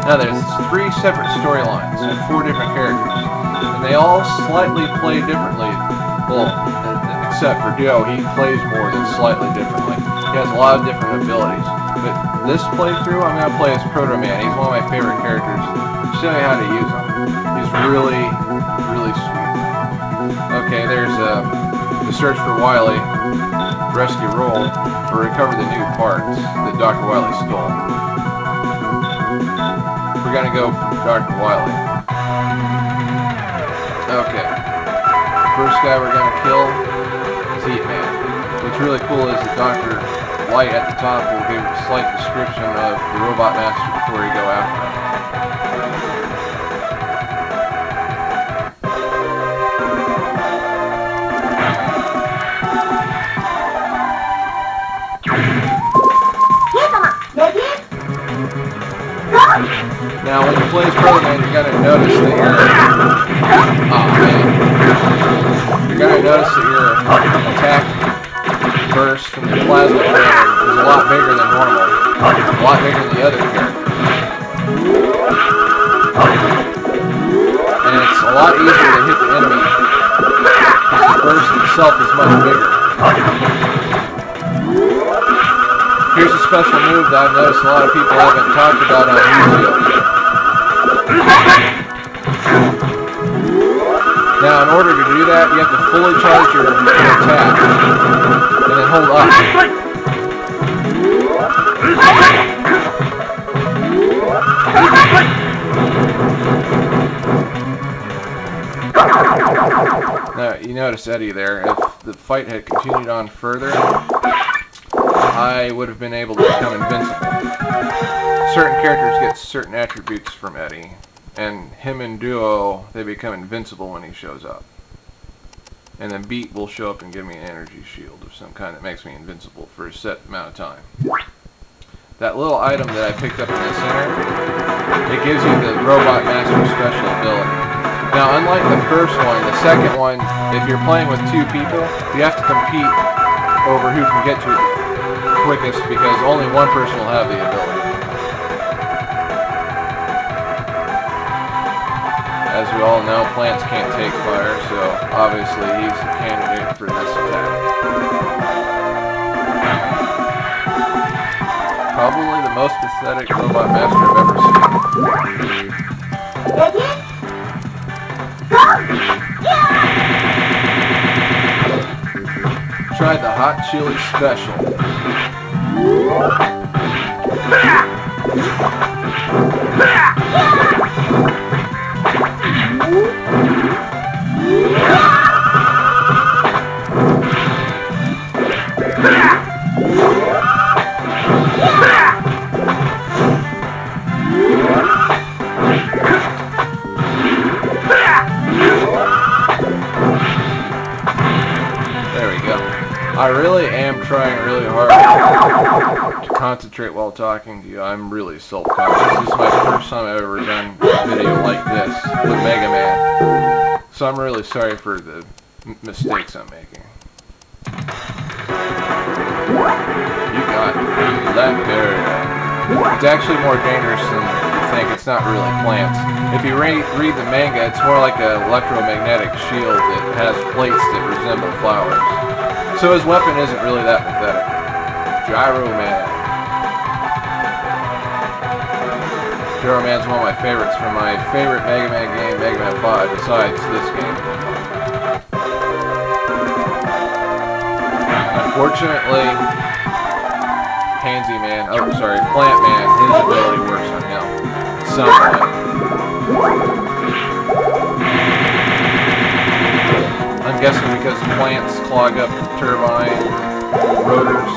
Now there's 3 separate storylines and 4 different characters, and they all slightly play differently. Well, except for Duo, he plays more than slightly differently. He has a lot of different abilities. But this playthrough, I'm going to play as Proto Man. He's one of my favorite characters. I'll show you how to use him. He's really, really sweet. Okay, there's the search for Wily, rescue Roll, to recover the new parts that Dr. Wily stole. We're going to go for Dr. Wily. Okay. First guy we're going to kill is Heat Man. What's really cool is that Dr. Light at the top will give a slight description of the Robot Master before you go after him. Now when you play as Proto Man, you're going to notice that you're going to notice that your attack burst from the plasma cannon is a lot bigger than normal. A lot bigger than the other characters. And it's a lot easier to hit the enemy because the burst itself is much bigger. Here's a special move that I've noticed a lot of people haven't talked about on YouTube. Now, in order to do that, you have to fully charge your attack, and then hold up. Now, you notice Eddie there. If the fight had continued on further, I would have been able to become invincible. Certain characters get certain attributes from Eddie, and him and Duo, they become invincible when he shows up. And then Beat will show up and give me an energy shield of some kind that makes me invincible for a set amount of time. That little item that I picked up in the center, it gives you the Robot Master special ability. Now, unlike the first one, the second one, if you're playing with 2 people, you have to compete over who can get to it quickest because only one person will have the ability. As we all know, plants can't take fire, so obviously he's a candidate for this attack. Probably the most pathetic Robot Master I've ever seen. Tried the Hot Chili Special. I really am trying really hard to concentrate while talking to you. I'm really self-conscious. This is my first time I've ever done a video like this with Mega Man. So I'm really sorry for the mistakes I'm making. You got that barrier. It's actually more dangerous than you think. It's not really plants. If you read the manga, it's more like an electromagnetic shield that has plates that resemble flowers. So his weapon isn't really that pathetic. Gyro Man. Gyro Man's one of my favorites from my favorite Mega Man game, Mega Man 5, besides this game. Unfortunately, Plant Man, his ability works on him. Somewhat. I'm guessing because plants clog up turbine rotors.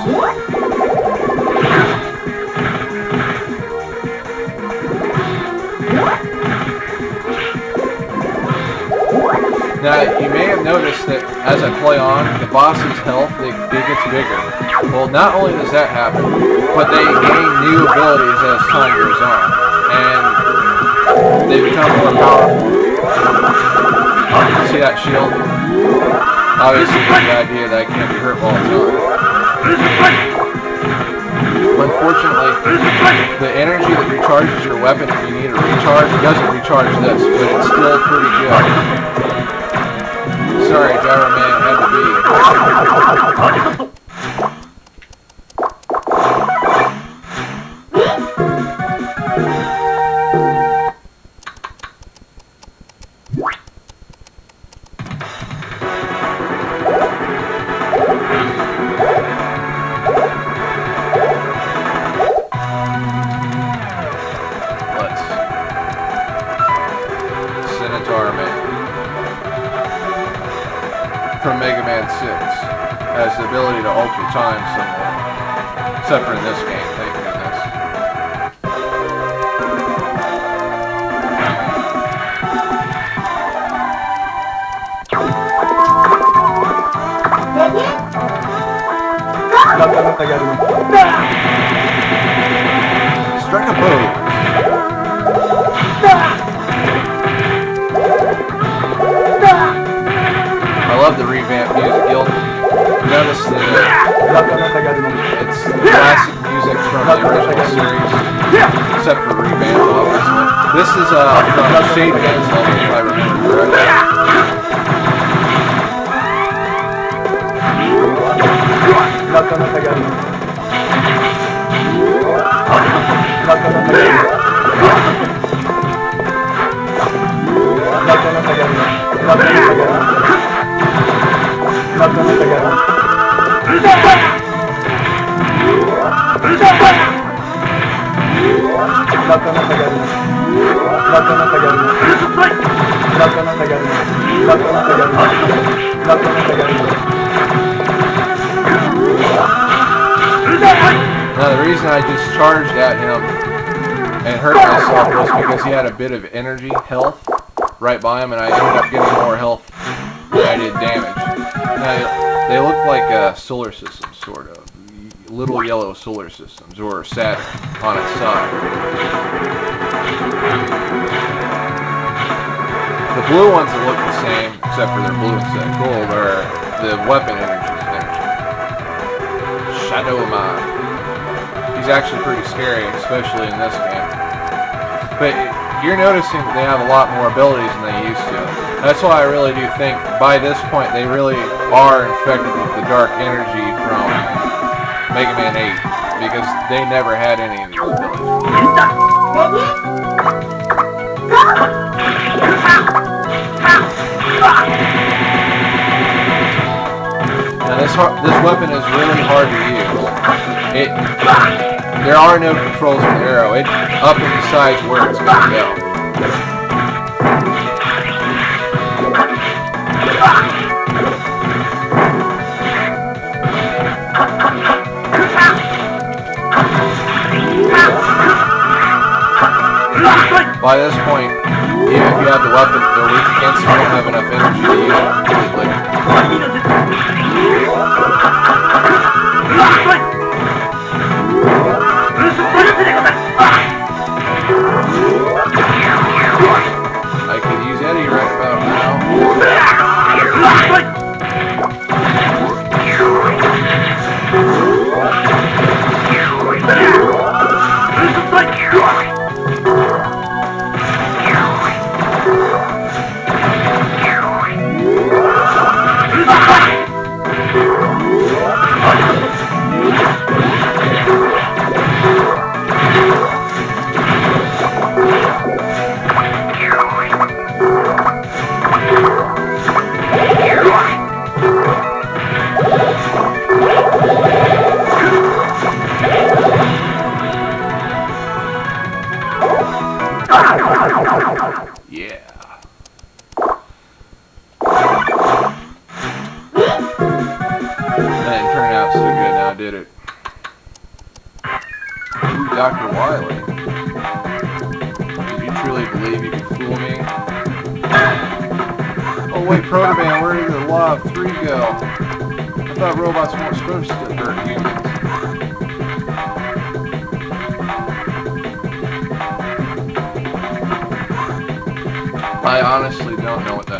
Now, you may have noticed that as I play on, the boss's health, it gets bigger. Well, not only does that happen, but they gain new abilities as time goes on. And they become more powerful. See that shield? Obviously, the idea that I can't be hurt while it's on. Unfortunately, the energy that recharges your weapon if you need a recharge doesn't recharge this, but it's still pretty good. Sorry, Gyro Man, had to be. From Mega Man 6 has the ability to alter time somewhat. Except for in this game, thank goodness. Strike a bow. I love the revamped music. You'll notice that it's classic music from the original series, except for revamp, obviously. This is from Shade Man's level, if I remember correctly. Now the reason I just charged at him and hurt myself was because he had a bit of energy, health, right by him, and I ended up getting more health than I did damage. Now, they look like solar systems, sort of. Little yellow solar systems, or Saturn on its side. The blue ones that look the same, except for they're blue instead of gold, are the weapon energy. Shadow Man. He's actually pretty scary, especially in this game. But you're noticing that they have a lot more abilities than they used to. That's why I really do think, by this point, they really are infected with the dark energy from Mega Man 8, because they never had any of these abilities. Now this weapon is really hard to use. There are no controls on the arrow. It up and decides where it's going to go. By this point, even if you have the weapon they're weak against, you don't have enough energy to use it completely. I could use Eddie right about now. Yeah. That didn't turn out so good now, did it? Ooh, Dr. Wily. Did you truly believe you could fool me? Oh wait, Protoman, where did the Law of 3 go? I thought robots weren't supposed to hurt humans. I honestly don't know what that